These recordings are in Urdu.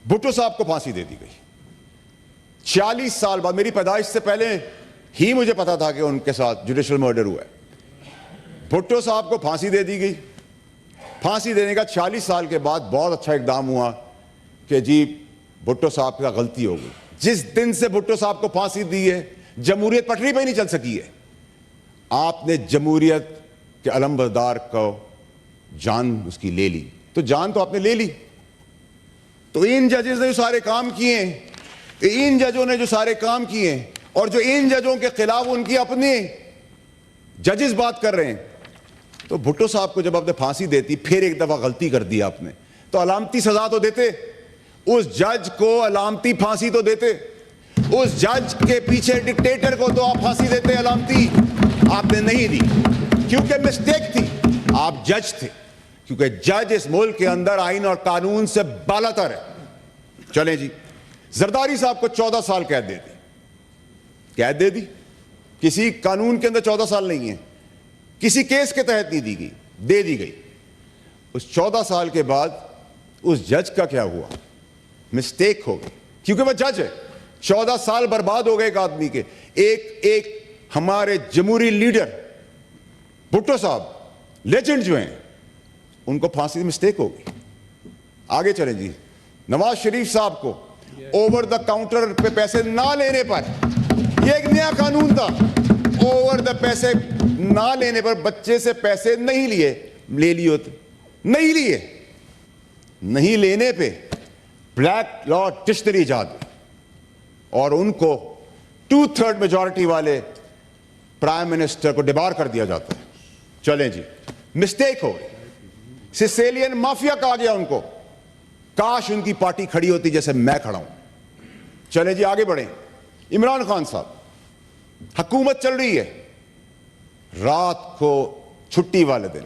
بھٹو صاحب کو پھانسی دے دی گئی 46 سال بعد. میری پیدائش سے پہلے ہی مجھے پتا تھا کہ ان کے ساتھ جوڈیشل مرڈر ہوا ہے. بھٹو صاحب کو پھانسی دے دی گئی. پھانسی دینے کا 46 سال کے بعد بہت اچھا اقدام ہوا کہ جی بھٹو صاحب کا غلطی ہو گئی. جس دن سے بھٹو صاحب کو پھانسی دی ہے جمہوریت پٹری پہ نہیں چل سکی ہے. آپ نے جمہوریت کے علم بردار کو جان اس کی لے لی. تو جان تو آپ نے لے لی. تو ان ججز نے جو سارے کام کیے ہیں, ان ججوں نے جو سارے کام کیے ہیں, اور جو ان ججوں کے خلاف ان کی اپنے ججز بات کر رہے ہیں, تو بھٹو صاحب کو جب آپ نے پھانسی دیتی پھر ایک دفعہ غلطی کر دی آپ نے تو علامتی سزا تو دیتے. اس جج کو علامتی پھانسی تو دیتے. اس جج کے پیچھے ڈکٹیٹر کو تو آپ پھانسی دیتے علامتی. آپ نے نہیں دی کیونکہ مسٹیک تھی. آپ جج تھے, کیونکہ جج اس ملک کے اندر آئین اور قانون سے بالاتر ہے. چلیں جی, زرداری صاحب کو 14 سال قید دے دی. قید دے دی, کسی قانون کے اندر 14 سال نہیں ہے, کسی کیس کے تحت نہیں دی گئی, دے دی گئی. اس 14 سال کے بعد اس جج کا کیا ہوا؟ مسٹیک ہو گئی کیونکہ وہ جج ہے. 14 سال برباد ہو گئے ایک آدمی کے. ایک ہمارے جمہوری لیڈر بھٹو صاحب لیجنڈ جو ہیں ان کو پھانسی سے مسٹیک ہو گئی. آگے چلیں جی. نواز شریف صاحب کو اوور دا کاؤنٹر پہ پیسے نہ لینے پر, یہ ایک نیا قانون تھا, اوور دا پیسے نہ لینے پر بچے سے پیسے نہیں لیے, لے لیے ہوتے نہیں لیے, نہیں لینے پہ بلیک لا ڈکشنری ایجاد ہوئی اور ان کو 2/3 میجورٹی والے پرائم منسٹر کو ڈبار کر دیا جاتا ہے. چلیں جی, مسٹیک ہو گئی. سیسیلین مافیا کہا گیا ان کو. کاش ان کی پارٹی کھڑی ہوتی جیسے میں کھڑا ہوں. چلیں جی آگے بڑھیں. عمران خان صاحب, حکومت چل رہی ہے, رات کو چھٹی والے دن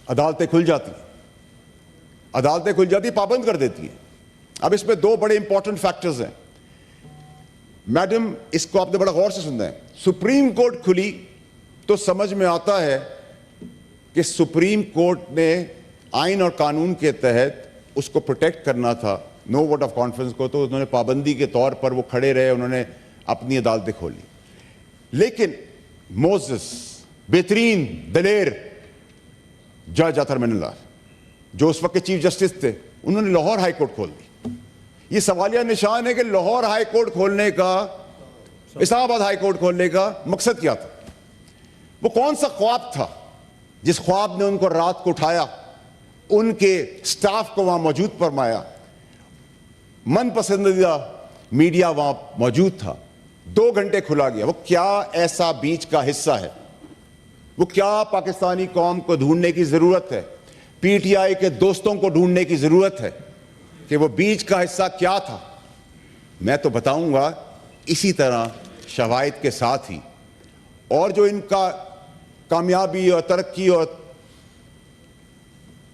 عدالتیں کھل جاتی ہیں, عدالتیں کھل جاتی, پابند کر دیتی ہیں. اب اس میں 2 بڑے امپورٹنٹ فیکٹرز ہیں میڈم, اس کو آپ نے بڑا غور سے سننا ہے. سپریم کورٹ کھلی تو سمجھ میں آتا ہے کہ سپریم کورٹ نے آئین اور قانون کے تحت اس کو پروٹیکٹ کرنا تھا, نو ووٹ آف کانفیڈنس کو, تو انہوں نے پابندی کے طور پر وہ کھڑے رہے, انہوں نے اپنی عدالتیں کھولی. لیکن موزس, بہترین دلیر جج اطہر من اللہ جو اس وقت کے چیف جسٹس تھے, انہوں نے لاہور ہائی کورٹ کھول دی. یہ سوالیہ نشان ہے کہ لاہور ہائی کورٹ کھولنے کا, اسلام آباد ہائی کورٹ کھولنے کا مقصد کیا تھا؟ وہ کون سا خواب تھا جس خواب نے ان کو رات کو اٹھایا, ان کے سٹاف کو وہاں موجود فرمایا, من پسندیدہ میڈیا وہاں موجود تھا, 2 گھنٹے کھلا گیا. وہ کیا ایسا بیچ کا حصہ ہے, وہ کیا پاکستانی قوم کو ڈھونڈنے کی ضرورت ہے, پی ٹی آئی کے دوستوں کو ڈھونڈنے کی ضرورت ہے کہ وہ بیچ کا حصہ کیا تھا؟ میں تو بتاؤں گا اسی طرح شواہد کے ساتھ ہی. اور جو ان کا کامیابی اور ترقی اور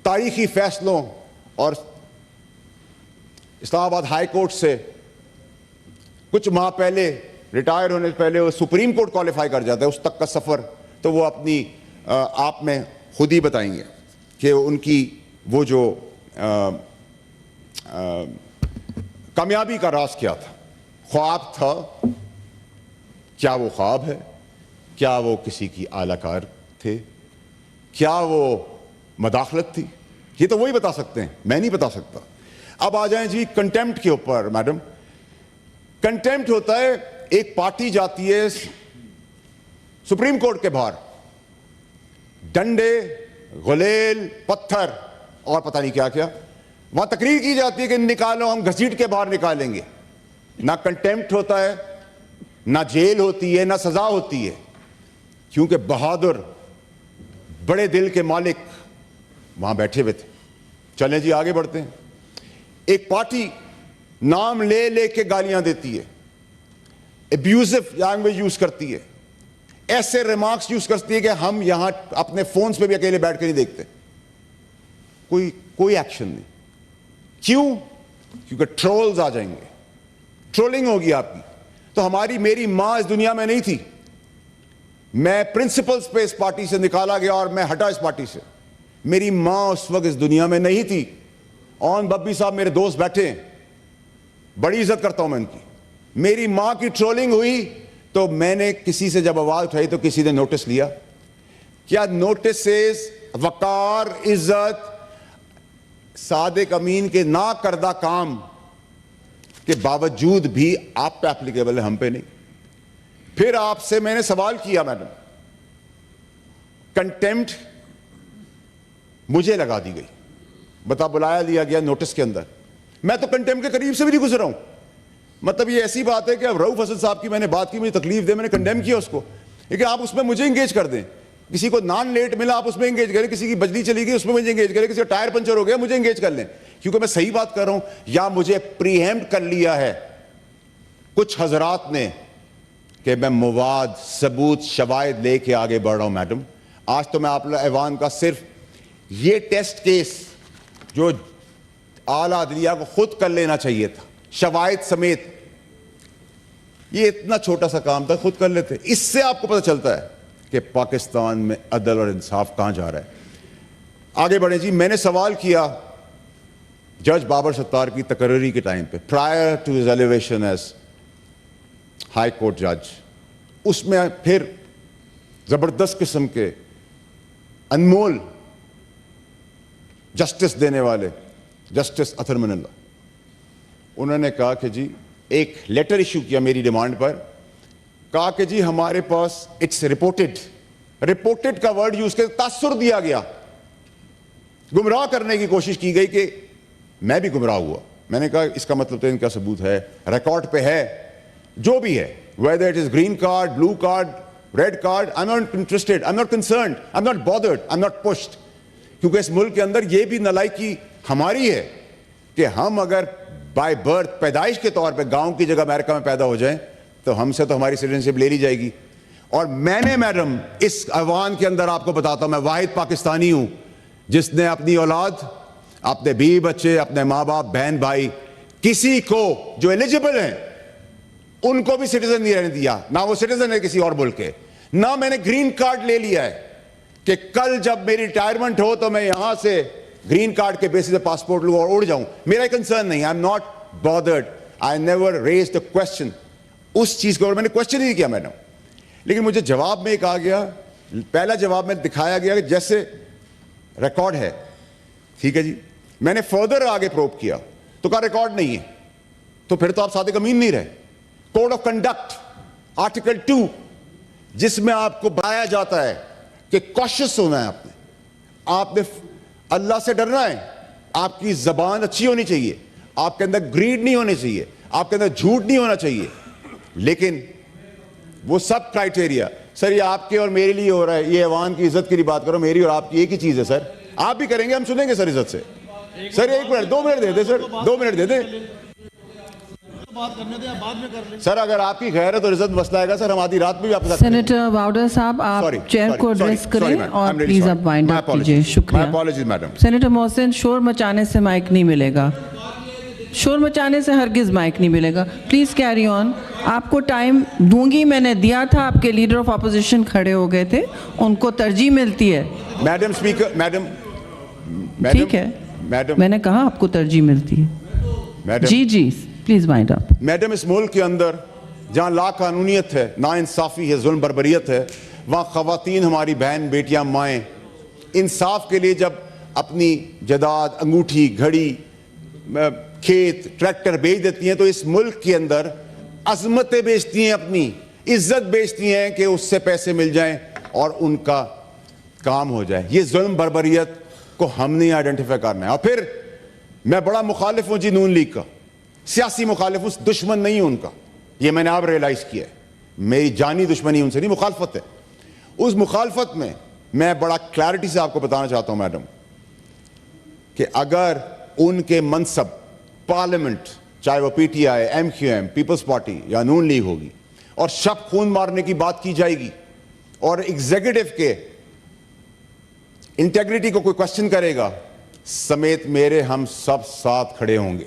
تاریخی فیصلوں اور اسلام آباد ہائی کورٹ سے کچھ ماہ پہلے ریٹائر ہونے سے پہلے وہ سپریم کورٹ کوالیفائی کر جاتا ہے, اس تک کا سفر تو وہ اپنی آپ میں خود ہی بتائیں گے کہ ان کی وہ جو کامیابی کا راز کیا تھا. خواب تھا, کیا وہ خواب ہے؟ کیا وہ کسی کی اعلی کار تھے؟ کیا وہ مداخلت تھی؟ یہ تو وہی بتا سکتے ہیں, میں نہیں بتا سکتا. اب آ جائیں جی کنٹیمپٹ کے اوپر. میڈم, کنٹیمپٹ ہوتا ہے ایک پارٹی جاتی ہے سپریم کورٹ کے باہر, ڈنڈے, غلیل, پتھر اور پتہ نہیں کیا کیا, وہاں تقریر کی جاتی ہے کہ نکالو, ہم گھسیٹ کے باہر نکالیں گے. نہ کنٹیمپٹ ہوتا ہے, نہ جیل ہوتی ہے, نہ سزا ہوتی ہے, کیونکہ بہادر بڑے دل کے مالک وہاں بیٹھے ہوئے تھے. چلیں جی آگے بڑھتے ہیں. ایک پارٹی نام لے لے کے گالیاں دیتی ہے, ابیوزو لینگویج یوز کرتی ہے, ایسے ریمارکس یوز کرتی ہے کہ ہم یہاں اپنے فونز پہ بھی اکیلے بیٹھ کے نہیں دیکھتے. کوئی ایکشن نہیں. کیوں؟ کیونکہ ٹرولز آ جائیں گے, ٹرولنگ ہوگی آپ کی. تو میری ماں اس دنیا میں نہیں تھی, میں پرنسپلز پہ اس پارٹی سے نکالا گیا اور میں ہٹا اس پارٹی سے. میری ماں اس وقت اس دنیا میں نہیں تھی اون ببی صاحب میرے دوست بیٹھے ہیں, بڑی عزت کرتا ہوں میں ان کی. میری ماں کی ٹرولنگ ہوئی تو میں نے کسی سے جب آواز اٹھائی تو کسی نے نوٹس لیا. کیا نوٹسز وقار, عزت, صادق امین کے نا کردہ کام کے باوجود بھی آپ پہ اپلیکیبل ہے, ہم پہ نہیں. پھر آپ سے میں نے سوال کیا میڈم, کنٹیمپٹ مجھے لگا دی گئی, بتا بلایا دیا گیا نوٹس کے اندر. میں تو کنٹیمپٹ کے قریب سے بھی نہیں گزرا ہوں. مطلب یہ ایسی بات ہے کہ اب رؤف حسن صاحب کی میں نے بات کی, مجھے تکلیف دے, میں نے کنڈیم کیا اس کو, لیکن آپ اس میں مجھے انگیج کر دیں. کسی کو نان لیٹ ملا آپ اس میں انگیج کریں, کسی کی بجلی چلی گئی اس میں مجھے انگیج کریں, کسی کا ٹائر پنچر ہو گیا مجھے انگیج کر لیں, کیونکہ میں صحیح بات کر رہا ہوں. یا مجھے پریمپٹ کر لیا ہے کچھ حضرات نے کہ میں مواد, ثبوت, شواہد لے کے آگے بڑھ رہا ہوں. میڈم آج تو میں آپ ایوان کا صرف یہ ٹیسٹ کیس جو اعلیٰ عدلیہ کو خود کر لینا چاہیے تھا شواہد سمیت, یہ اتنا چھوٹا سا کام تھا, خود کر لیتے. اس سے آپ کو پتہ چلتا ہے کہ پاکستان میں عدل اور انصاف کہاں جا رہا ہے. آگے بڑھیں جی. میں نے سوال کیا جج بابر ستار کی تقرری کے ٹائم پہ, prior to his elevation as high court جج. اس میں پھر زبردست قسم کے انمول جسٹس دینے والے جسٹس اطہر من اللہ, انہوں نے کہا کہ جی ایک لیٹر ایشو کیا میری ڈیمانڈ پر, کہا کہ جی ہمارے پاس اٹس رپورٹڈ کا ورڈ یوز کر تاثر دیا گیا, گمراہ کرنے کی کوشش کی گئی کہ میں بھی گمراہ ہوا. میں نے کہا اس کا مطلب تو ان کا ثبوت ہے, ریکارڈ پہ ہے, جو بھی ہے, whether it is green card, blue card, red card, I'm not interested, I'm not concerned, I'm not bothered, I'm not pushed. کیونکہ اس ملک کے اندر یہ بھی نالائکی ہماری ہے کہ ہم اگر بائی برتھ پیدائش کے طور پہ گاؤں کی جگہ امریکہ میں پیدا ہو جائیں تو ہم سے تو ہماری سٹیزنشپ لے لی جائے گی. اور میں نے میڈم اس ایوان کے اندر آپ کو بتاتا ہوں, میں واحد پاکستانی ہوں جس نے اپنی اولاد, اپنے بیوی بچے, اپنے ماں باپ, بہن بھائی, کسی کو جو ایلیجیبل ہیں ان کو بھی سٹیزن نہیں رہنے دیا. نہ وہ سٹیزن ہے کسی اور ملک کے, نہ میں نے گرین کارڈ لے لیا ہے کہ کل جب میری ریٹائرمنٹ ہو تو میں یہاں سے گرین کارڈ کے بیسس پہ پاسپورٹ لوں اور اڑ جاؤں. میرا کنسرن نہیں, I am not bothered, I never raised a question اس چیز کو, اور میں نے کوشچن ہی نہیں کیا میڈم. لیکن مجھے جواب میں کہا گیا, پہلا جواب میں دکھایا گیا کہ جیسے ریکارڈ ہے, ٹھیک ہے جی. میں نے فردر آگے پروب کیا تو کہا ریکارڈ نہیں ہے, تو پھر تو آپ صادق امین نہیں رہے. کوڈ آف کنڈکٹ آرٹیکل 2 جس میں آپ کو بتایا جاتا ہے کہ کوشش ہونا ہے, آپ نے اللہ سے ڈرنا ہے, آپ کی زبان اچھی ہونی چاہیے, آپ کے اندر گریڈ نہیں ہونے چاہیے, آپ کے اندر جھوٹ نہیں ہونا چاہیے. لیکن وہ سب کرائٹیریا سر یہ آپ کے اور میرے لیے ہو رہا ہے. یہ ایوان کی عزت کی بات کرو, میری اور آپ کی ایک ہی چیز ہے سر. آپ بھی کریں گے, ہم سنیں گے سر عزت سے. سر 1 منٹ 2 منٹ دے دیں سر, 2 منٹ دے دیں سر. اگر آپ کی غیرت اور عزت مسئلہ آئے گا سر, ہم آدھی رات میں بھی آپ کے ساتھ. سینیٹر باؤڈر صاحب آپ چیئر کو ایڈریس کریں اور پلیز آپ وائنڈ اپ کیجئے. شکریہ. سینیٹر محسن, شور مچانے سے مائک نہیں ملے گا, شور مچانے سے ہرگز مائک نہیں ملے گا. Please carry on. آپ کو ٹائم دوں گی, میں نے دیا تھا, آپ کے لیڈر آف اپوزیشن کھڑے ہو گئے تھے, ان کو ترجیح ملتی ہے. میڈم اسپیکر, میڈم ٹھیک ہے, میں نے کہا آپ کو ترجیح ملتی ہے. جی جی پلیز وائنڈ اپ. میڈم اس ملک کے اندر جہاں لا قانونیت ہے, نا انصافی ہے, ظلم بربریت ہے, وہاں خواتین ہماری بہن بیٹیاں مائیں انصاف کے لیے جب اپنی جائیداد, انگوٹھی, گھڑی, کھیت, ٹریکٹر بیچ دیتی ہیں تو اس ملک کے اندر عظمتیں بیچتی ہیں, اپنی عزت بیچتی ہیں کہ اس سے پیسے مل جائیں اور ان کا کام ہو جائے. یہ ظلم بربریت کو ہم نے آئیڈینٹیفائی کرنا ہے. اور پھر میں بڑا مخالف ہوں جی نون لیگ کا, سیاسی مخالف ہوں, دشمن نہیں ہوں ان کا, یہ میں نے اب ریئلائز کیا ہے. میری جانی دشمنی ان سے نہیں, مخالفت ہے. اس مخالفت میں میں بڑا کلیئرٹی سے آپ کو بتانا چاہتا ہوں میڈم کہ اگر ان کے منصب پارلیمنٹ, چاہے وہ P T I, M Q M, Peoples Party یا نون لیگ ہوگی, اور شب خون مارنے کی بات کی جائے گی اور ایگزیکٹو کے انٹیگریٹی کو کوئی کوشچن کرے گا, سمیت میرے ہم سب ساتھ کھڑے ہوں گے.